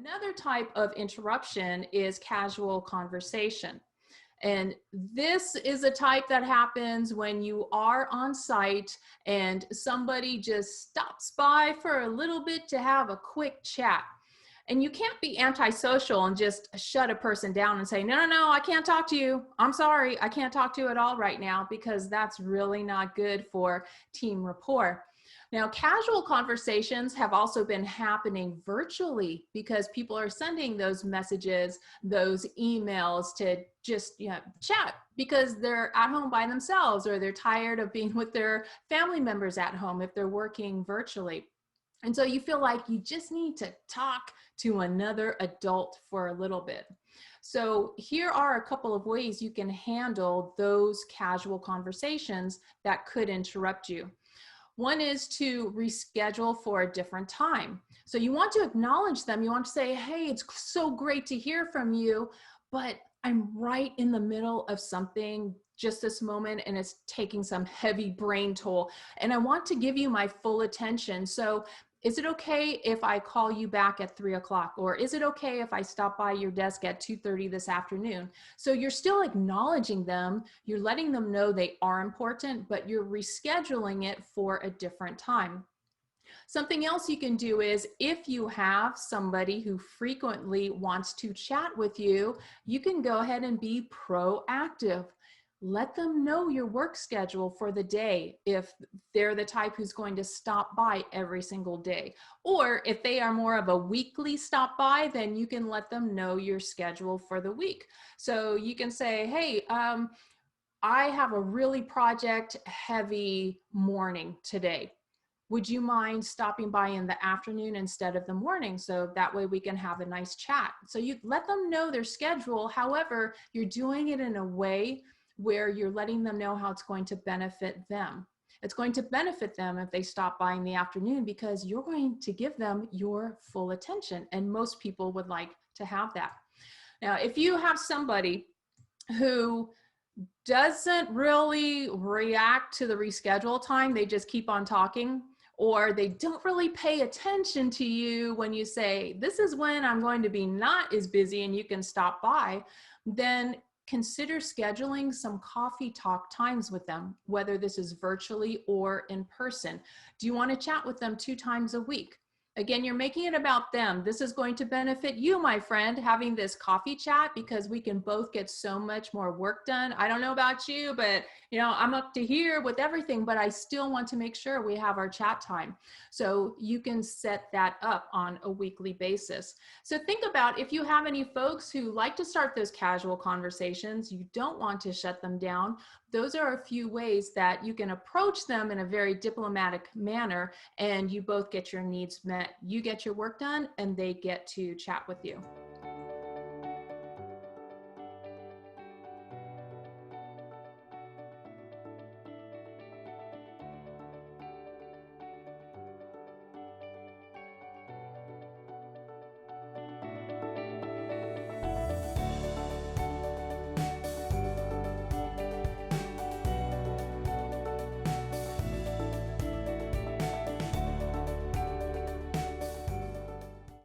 Another type of interruption is casual conversation. And this is a type that happens when you are on site and somebody just stops by for a little bit to have a quick chat. And you can't be antisocial and just shut a person down and say, no, no, no, I can't talk to you. I'm sorry, I can't talk to you at all right now, because that's really not good for team rapport. Now, casual conversations have also been happening virtually because people are sending those messages, those emails to just chat because they're at home by themselves, or they're tired of being with their family members at home if they're working virtually. And so you feel like you just need to talk to another adult for a little bit. So here are a couple of ways you can handle those casual conversations that could interrupt you. One is to reschedule for a different time. So you want to acknowledge them. You want to say, hey, it's so great to hear from you, but I'm right in the middle of something just this moment, and it's taking some heavy brain toll, and I want to give you my full attention. So is it okay if I call you back at 3 o'clock? Or is it okay if I stop by your desk at 2:30 this afternoon? So you're still acknowledging them. You're letting them know they are important, but you're rescheduling it for a different time. Something else you can do is, if you have somebody who frequently wants to chat with you, you can go ahead and be proactive. Let them know your work schedule for the day if they're the type who's going to stop by every single day. Or if they are more of a weekly stop by, then you can let them know your schedule for the week. So you can say, hey, I have a really project heavy morning today. Would you mind stopping by in the afternoon instead of the morning? So that way we can have a nice chat. So you let them know their schedule. However, you're doing it in a way where you're letting them know how it's going to benefit them. It's going to benefit them if they stop by in the afternoon, because you're going to give them your full attention. And most people would like to have that. Now, if you have somebody who doesn't really react to the reschedule time, they just keep on talking, or they don't really pay attention to you when you say, this is when I'm going to be not as busy and you can stop by, then consider scheduling some coffee talk times with them, whether this is virtually or in person. Do you want to chat with them 2 times a week? Again, you're making it about them. This is going to benefit you, my friend, having this coffee chat, because we can both get so much more work done. I don't know about you, but I'm up to here with everything, but I still want to make sure we have our chat time. So you can set that up on a weekly basis. So think about, if you have any folks who like to start those casual conversations, you don't want to shut them down. Those are a few ways that you can approach them in a very diplomatic manner, and you both get your needs met. You get your work done and they get to chat with you.